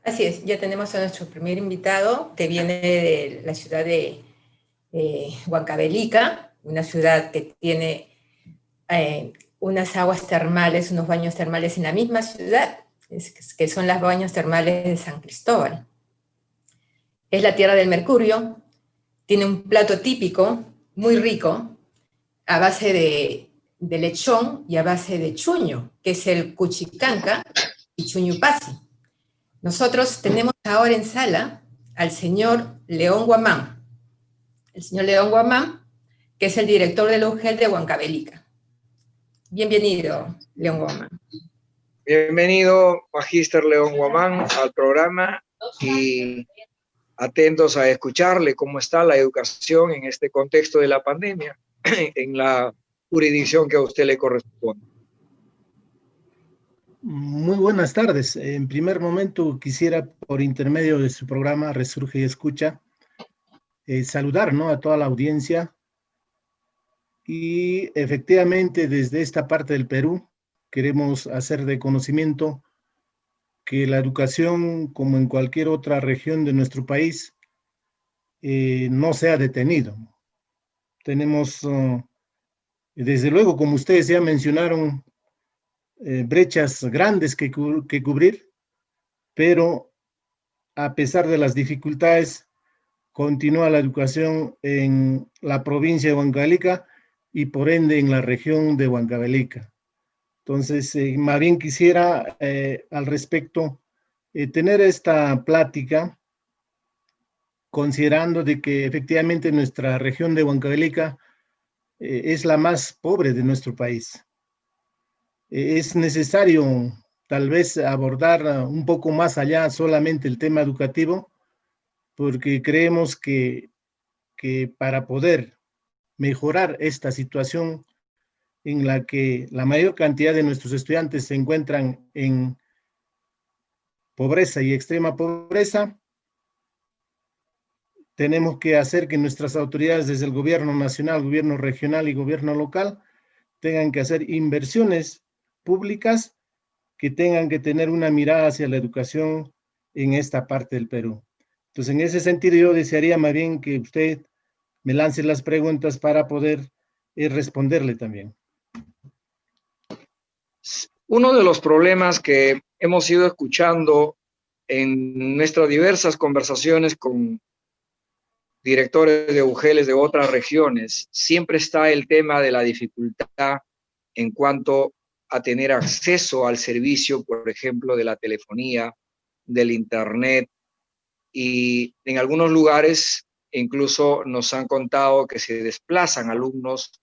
Así es, ya tenemos a nuestro primer invitado que viene de la ciudad de Huancavelica, una ciudad que tiene unas aguas termales, unos baños termales en la misma ciudad, que son los baños termales de San Cristóbal. Es la tierra del mercurio, tiene un plato típico muy rico a base de lechón y a base de chuño, que es el cuchicanca y chuñupasi. Nosotros tenemos ahora en sala al señor León Guamán. El señor León Guamán, que es el director del UGEL de Huancavelica. Bienvenido, León Guamán. Bienvenido, Magíster León Guamán, al programa y atentos a escucharle cómo está la educación en este contexto de la pandemia, en la jurisdicción que a usted le corresponde. Muy buenas tardes. En primer momento quisiera, por intermedio de su programa Resurge y Escucha, saludar, ¿no?, a toda la audiencia. Y efectivamente, desde esta parte del Perú, queremos hacer de conocimiento que la educación, como en cualquier otra región de nuestro país, no se ha detenido. Tenemos, desde luego, como ustedes ya mencionaron, brechas grandes que cubrir, pero a pesar de las dificultades, continúa la educación en la provincia de Huancavelica y por ende en la región de Huancavelica. Entonces, más bien quisiera al respecto tener esta plática, considerando de que efectivamente nuestra región de Huancavelica es la más pobre de nuestro país. Es necesario tal vez abordar un poco más allá solamente el tema educativo, porque creemos que para poder mejorar esta situación en la que la mayor cantidad de nuestros estudiantes se encuentran en pobreza y extrema pobreza, tenemos que hacer que nuestras autoridades desde el gobierno nacional, gobierno regional y gobierno local tengan que hacer inversiones públicas que tengan que tener una mirada hacia la educación en esta parte del Perú. Entonces, en ese sentido, yo desearía más bien que usted me lance las preguntas para poder responderle también. Uno de los problemas que hemos ido escuchando en nuestras diversas conversaciones con directores de UGELes de otras regiones, siempre está el tema de la dificultad en cuanto a tener acceso al servicio, por ejemplo, de la telefonía, del internet, y en algunos lugares incluso nos han contado que se desplazan alumnos,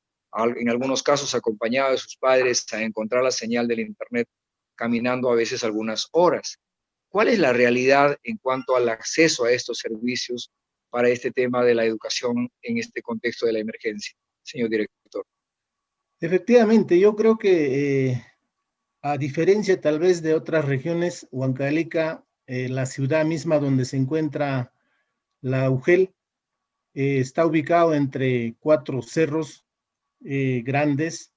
en algunos casos acompañados de sus padres, a encontrar la señal del internet, caminando a veces algunas horas. ¿Cuál es la realidad en cuanto al acceso a estos servicios para este tema de la educación en este contexto de la emergencia, señor director? Efectivamente, yo creo que a diferencia tal vez de otras regiones, Huancavelica, la ciudad misma donde se encuentra la UGEL, está ubicado entre 4 cerros grandes,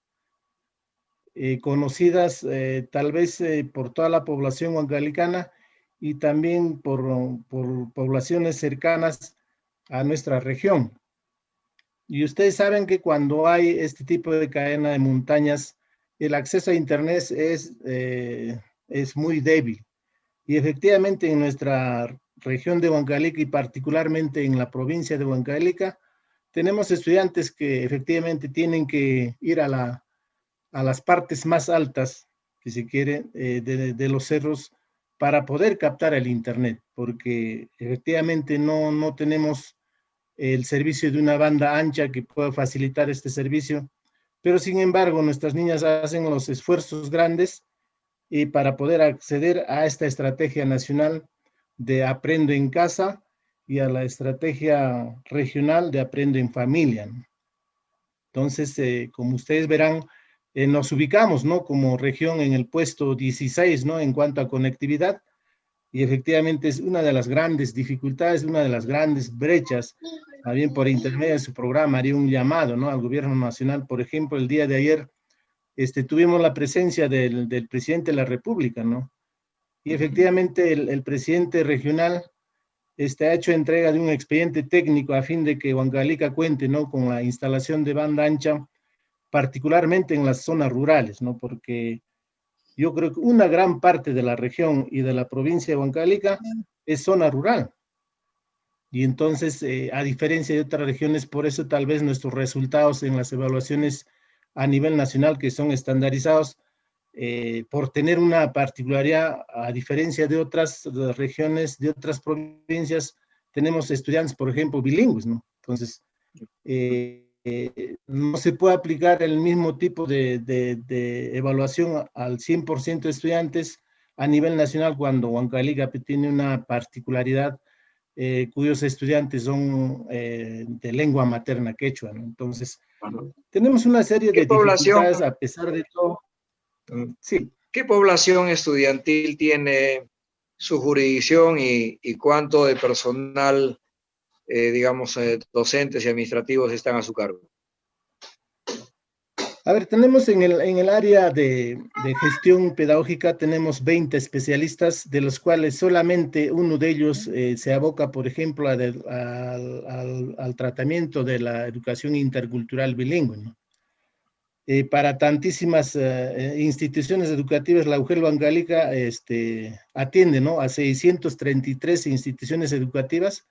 conocidas tal vez por toda la población huancavelicana y también por poblaciones cercanas a nuestra región. Y ustedes saben que cuando hay este tipo de cadena de montañas, el acceso a internet es muy débil. Y efectivamente en nuestra región de Huancavelica y particularmente en la provincia de Huancavelica, tenemos estudiantes que efectivamente tienen que ir a las partes más altas, si se quiere, de los cerros para poder captar el internet, porque efectivamente no tenemos el servicio de una banda ancha que pueda facilitar este servicio, pero sin embargo nuestras niñas hacen los esfuerzos grandes para poder acceder a esta estrategia nacional de Aprendo en Casa y a la estrategia regional de Aprendo en Familia. Entonces, como ustedes verán, nos ubicamos, ¿no?, como región en el puesto 16, ¿no?, en cuanto a conectividad, y efectivamente es una de las grandes dificultades, una de las grandes brechas. También por intermedio de su programa haría un llamado, ¿no?, al gobierno nacional. Por ejemplo, el día de ayer tuvimos la presencia del presidente de la República, ¿no?, y efectivamente el presidente regional ha hecho entrega de un expediente técnico a fin de que Huancavelica cuente, ¿no?, con la instalación de banda ancha, particularmente en las zonas rurales, ¿no? Porque yo creo que una gran parte de la región y de la provincia de Huancavelica es zona rural. Y entonces, a diferencia de otras regiones, por eso tal vez nuestros resultados en las evaluaciones a nivel nacional, que son estandarizados, por tener una particularidad, a diferencia de otras regiones, de otras provincias, tenemos estudiantes, por ejemplo, bilingües, ¿no? Entonces, no se puede aplicar el mismo tipo de evaluación al 100% de estudiantes a nivel nacional cuando Huancavelica tiene una particularidad, cuyos estudiantes son de lengua materna quechua, ¿no? Entonces, tenemos una serie de dificultades a pesar de todo. Sí. ¿Qué población estudiantil tiene su jurisdicción y cuánto de personal, digamos, docentes y administrativos están a su cargo? A ver, tenemos en el área de gestión pedagógica, tenemos 20 especialistas, de los cuales solamente uno de ellos se aboca, por ejemplo, al tratamiento de la educación intercultural bilingüe, ¿no? Para tantísimas instituciones educativas, la UGEL Huancavelica atiende, ¿no?, a 633 instituciones educativas,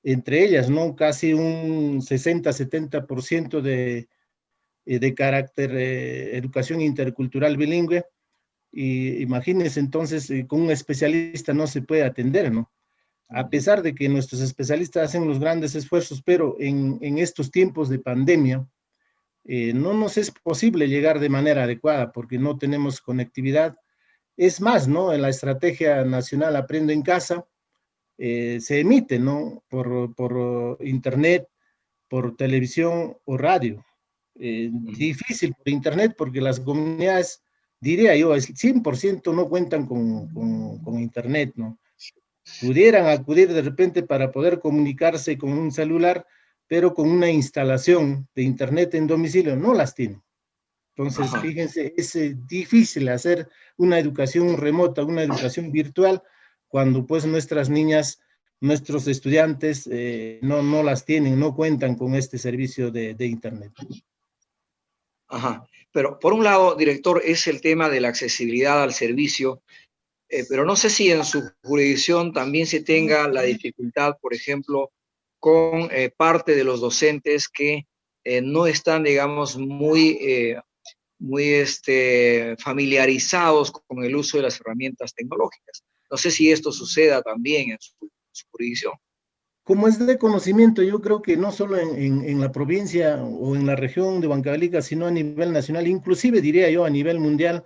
entre ellas, ¿no?, casi un 60-70% de carácter educación intercultural bilingüe. Y imagínense entonces, con un especialista no se puede atender, ¿no? A pesar de que nuestros especialistas hacen los grandes esfuerzos, pero en estos tiempos de pandemia, no nos es posible llegar de manera adecuada porque no tenemos conectividad. Es más, ¿no?, en la Estrategia Nacional Aprendo en Casa, se emite, ¿no?, por internet, por televisión o radio. Difícil por internet porque las comunidades, diría yo, el 100% no cuentan con internet, ¿no? Pudieran acudir de repente para poder comunicarse con un celular, pero con una instalación de internet en domicilio no las tienen. Entonces, fíjense, es difícil hacer una educación remota, una educación virtual, cuando pues nuestras niñas, nuestros estudiantes no las tienen, no cuentan con este servicio de internet. Ajá. Pero por un lado, director, es el tema de la accesibilidad al servicio, pero no sé si en su jurisdicción también se tenga la dificultad, por ejemplo, con parte de los docentes que no están, digamos, muy familiarizados con el uso de las herramientas tecnológicas. No sé si esto suceda también en su jurisdicción. Como es de conocimiento, yo creo que no solo en la provincia o en la región de Huancavelica, sino a nivel nacional, inclusive diría yo a nivel mundial,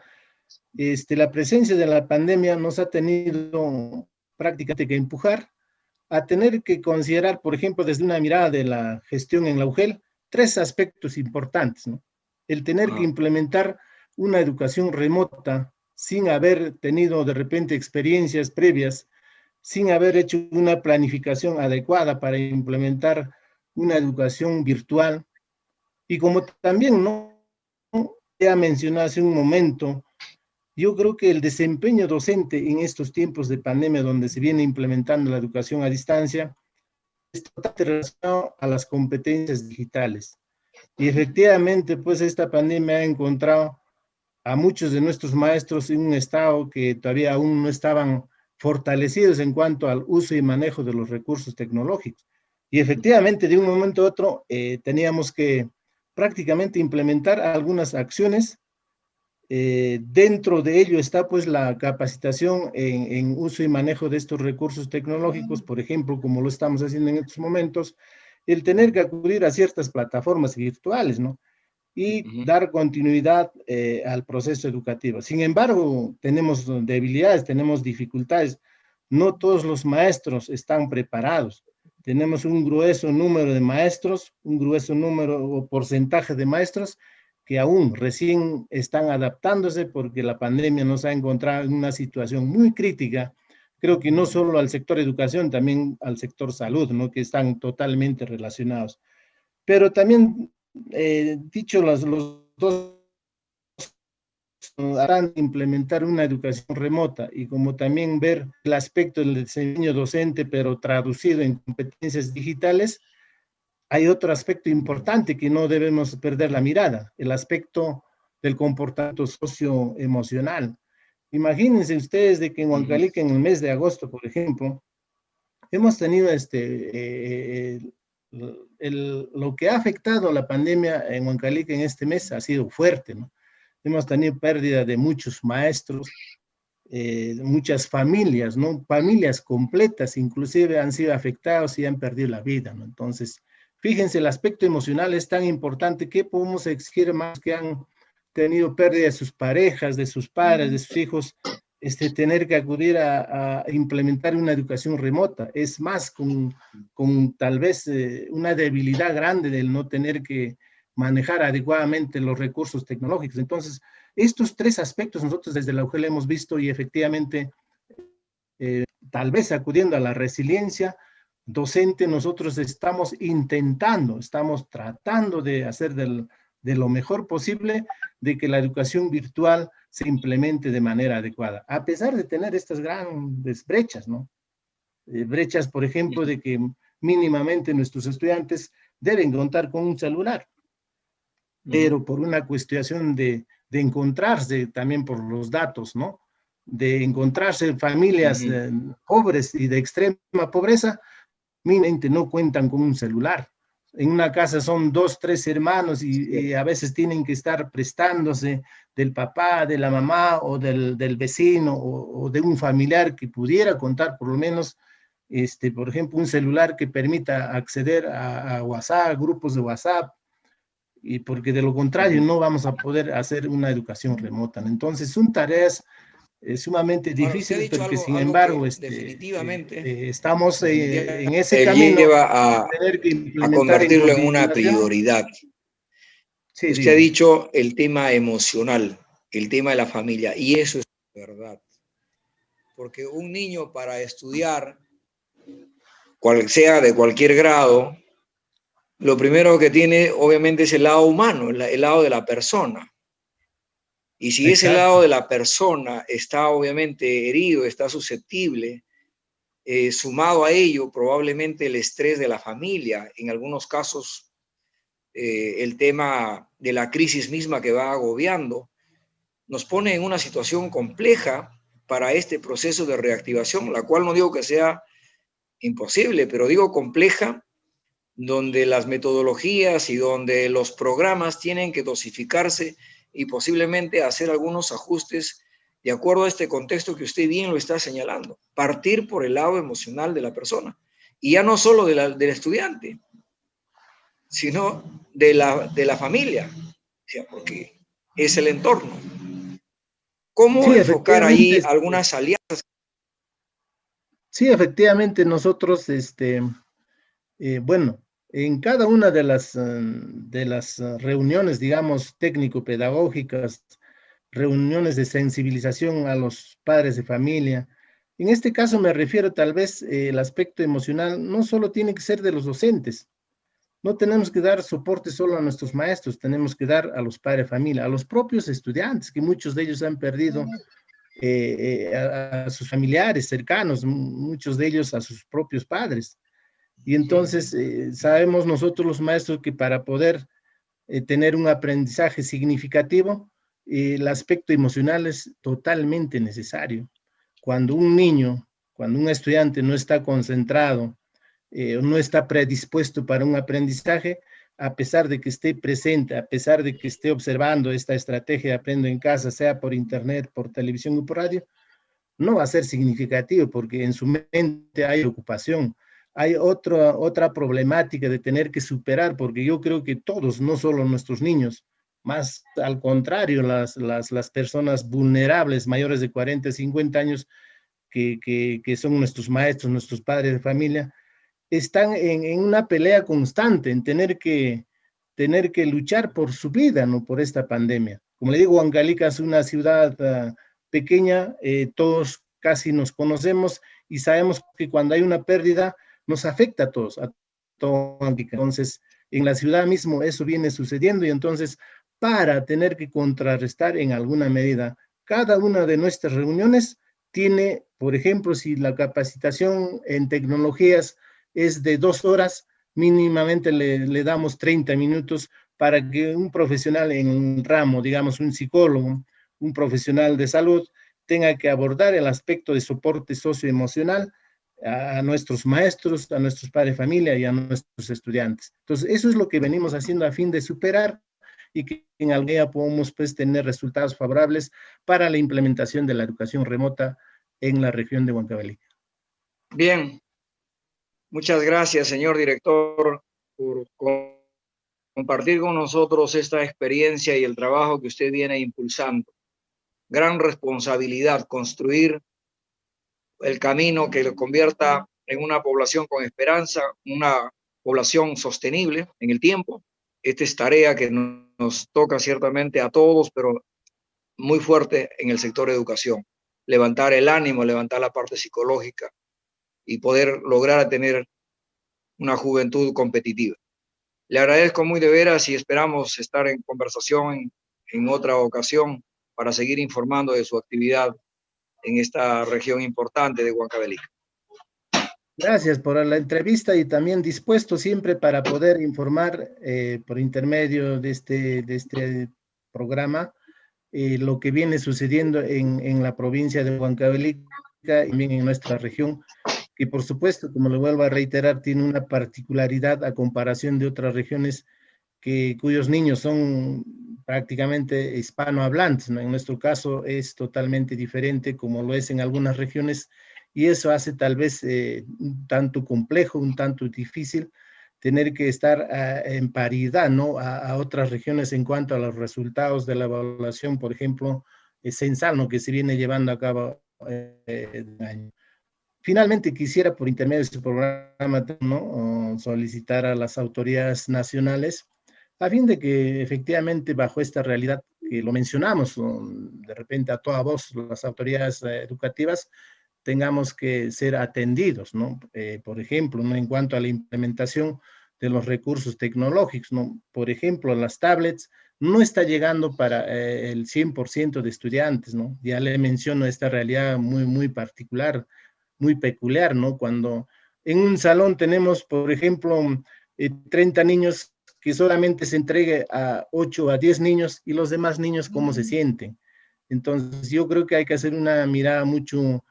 la presencia de la pandemia nos ha tenido prácticamente que empujar a tener que considerar, por ejemplo, desde una mirada de la gestión en la UGEL, 3 aspectos importantes, ¿no? El tener que implementar una educación remota sin haber tenido de repente experiencias previas, sin haber hecho una planificación adecuada para implementar una educación virtual. Y como también no ya mencioné hace un momento, yo creo que el desempeño docente en estos tiempos de pandemia, donde se viene implementando la educación a distancia, es totalmente relacionado a las competencias digitales. Y efectivamente, pues esta pandemia ha encontrado a muchos de nuestros maestros en un estado que todavía aún no estaban fortalecidos en cuanto al uso y manejo de los recursos tecnológicos. Y efectivamente, de un momento a otro, teníamos que prácticamente implementar algunas acciones. Dentro de ello está pues la capacitación en uso y manejo de estos recursos tecnológicos, por ejemplo, como lo estamos haciendo en estos momentos, el tener que acudir a ciertas plataformas virtuales, ¿no? Y dar continuidad al proceso educativo. Sin embargo, tenemos debilidades, tenemos dificultades. No todos los maestros están preparados. Tenemos un grueso número de maestros, un grueso número o porcentaje de maestros que aún recién están adaptándose porque la pandemia nos ha encontrado en una situación muy crítica. Creo que no solo al sector educación, también al sector salud, ¿no?, que están totalmente relacionados. Pero también, dicho los dos harán implementar una educación remota y como también ver el aspecto del desempeño docente, pero traducido en competencias digitales, hay otro aspecto importante que no debemos perder la mirada, el aspecto del comportamiento socioemocional. Imagínense ustedes de que en Huancalica, en el mes de agosto, por ejemplo, hemos tenido lo que ha afectado la pandemia en Huancalica en este mes ha sido fuerte, ¿no? Hemos tenido pérdida de muchos maestros, muchas familias, ¿no? Familias completas inclusive han sido afectados y han perdido la vida, ¿no? Entonces, fíjense, el aspecto emocional es tan importante. ¿Qué podemos exigir más que han tenido pérdida de sus parejas, de sus padres, de sus hijos? Tener que acudir a implementar una educación remota. Es más, con tal vez una debilidad grande del no tener que manejar adecuadamente los recursos tecnológicos. Entonces, estos tres aspectos nosotros desde la UGEL hemos visto y efectivamente, tal vez acudiendo a la resiliencia docente, nosotros estamos tratando de hacer de lo mejor posible de que la educación virtual se implemente de manera adecuada, a pesar de tener estas grandes brechas, ¿no? Brechas, por ejemplo, de que mínimamente nuestros estudiantes deben contar con un celular, pero por una cuestión de encontrarse también por los datos, ¿no? De encontrarse familias pobres y de extrema pobreza, mínimamente no cuentan con un celular. En una casa son 2, 3 hermanos y a veces tienen que estar prestándose del papá, de la mamá o del vecino o de un familiar que pudiera contar por lo menos, por ejemplo, un celular que permita acceder a WhatsApp, grupos de WhatsApp, y porque de lo contrario no vamos a poder hacer una educación remota. Entonces son tareas sumamente difíciles, pero que sin embargo definitivamente estamos en ese camino lleva de tener que a implementar convertirlo en una prioridad. Sí, Usted ha dicho el tema emocional, el tema de la familia, y eso es verdad. Porque un niño para estudiar, cual sea de cualquier grado, lo primero que tiene obviamente es el lado humano, el lado de la persona. Y si ese lado de la persona está obviamente herido, está susceptible, sumado a ello probablemente el estrés de la familia, en algunos casos el tema de la crisis misma que va agobiando, nos pone en una situación compleja para este proceso de reactivación, la cual no digo que sea imposible, pero digo compleja, donde las metodologías y donde los programas tienen que dosificarse y posiblemente hacer algunos ajustes de acuerdo a este contexto que usted bien lo está señalando. Partir por el lado emocional de la persona. Y ya no solo del estudiante, sino de la familia, porque es el entorno. ¿Cómo enfocar ahí algunas alianzas? Sí, efectivamente, nosotros, bueno, en cada una de las reuniones, digamos, técnico-pedagógicas, reuniones de sensibilización a los padres de familia, en este caso me refiero tal vez el aspecto emocional, no solo tiene que ser de los docentes, no tenemos que dar soporte solo a nuestros maestros, tenemos que dar a los padres de familia, a los propios estudiantes, que muchos de ellos han perdido a sus familiares cercanos, muchos de ellos a sus propios padres. Y entonces sabemos nosotros los maestros que para poder tener un aprendizaje significativo, el aspecto emocional es totalmente necesario. Cuando un niño, cuando un estudiante no está concentrado, no está predispuesto para un aprendizaje, a pesar de que esté presente, a pesar de que esté observando esta estrategia de aprendo en casa, sea por internet, por televisión o por radio, no va a ser significativo porque en su mente hay ocupación, hay otra problemática de tener que superar, porque yo creo que todos, no solo nuestros niños, más al contrario, las personas vulnerables mayores de 40, 50 años, que son nuestros maestros, nuestros padres de familia, están en una pelea constante, en tener que luchar por su vida, ¿no? Por esta pandemia. Como le digo, Huancalica es una ciudad pequeña, todos casi nos conocemos y sabemos que cuando hay una pérdida nos afecta a todos, a todo Huancalica. Entonces, en la ciudad mismo eso viene sucediendo y entonces para tener que contrarrestar en alguna medida. Cada una de nuestras reuniones tiene, por ejemplo, si la capacitación en tecnologías es de 2 horas, mínimamente le damos 30 minutos para que un profesional en un ramo, digamos un psicólogo, un profesional de salud, tenga que abordar el aspecto de soporte socioemocional a nuestros maestros, a nuestros padres de familia y a nuestros estudiantes. Entonces, eso es lo que venimos haciendo a fin de superar y que en Aldea podamos pues tener resultados favorables para la implementación de la educación remota en la región de Huancavelica. Bien, muchas gracias, señor director, por compartir con nosotros esta experiencia y el trabajo que usted viene impulsando. Gran responsabilidad construir el camino que lo convierta en una población con esperanza, una población sostenible en el tiempo. Esta es tarea que nos toca ciertamente a todos, pero muy fuerte en el sector de educación. Levantar el ánimo, levantar la parte psicológica y poder lograr tener una juventud competitiva. Le agradezco muy de veras y esperamos estar en conversación en otra ocasión para seguir informando de su actividad en esta región importante de Huancavelica. Gracias por la entrevista y también dispuesto siempre para poder informar por intermedio de este programa lo que viene sucediendo en la provincia de Huancavelica y también en nuestra región, que por supuesto, como lo vuelvo a reiterar, tiene una particularidad a comparación de otras regiones cuyos niños son prácticamente hispanohablantes, ¿no? En nuestro caso es totalmente diferente como lo es en algunas regiones y eso hace tal vez un tanto complejo, un tanto difícil tener que estar en paridad, ¿no? A otras regiones en cuanto a los resultados de la evaluación, por ejemplo, censal, ¿no? Que se viene llevando a cabo el año. Finalmente, quisiera por intermedio de este programa, ¿no? Solicitar a las autoridades nacionales a fin de que efectivamente bajo esta realidad que lo mencionamos, de repente a toda voz, las autoridades educativas, tengamos que ser atendidos, ¿no? Por ejemplo, ¿no? En cuanto a la implementación de los recursos tecnológicos, ¿no? Por ejemplo, las tablets no está llegando para el 100% de estudiantes, ¿no? Ya le menciono esta realidad muy particular, muy peculiar, ¿no? Cuando en un salón tenemos, por ejemplo, 30 niños que solamente se entregue a 8 a 10 niños y los demás niños cómo se sienten. Entonces, yo creo que hay que hacer una mirada mucho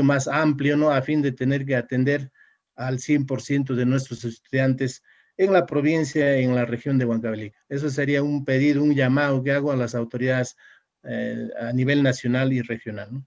más amplio, ¿no? A fin de tener que atender al 100% de nuestros estudiantes en la provincia, en la región de Huancavelica. Eso sería un pedido, un llamado que hago a las autoridades a nivel nacional y regional, ¿no?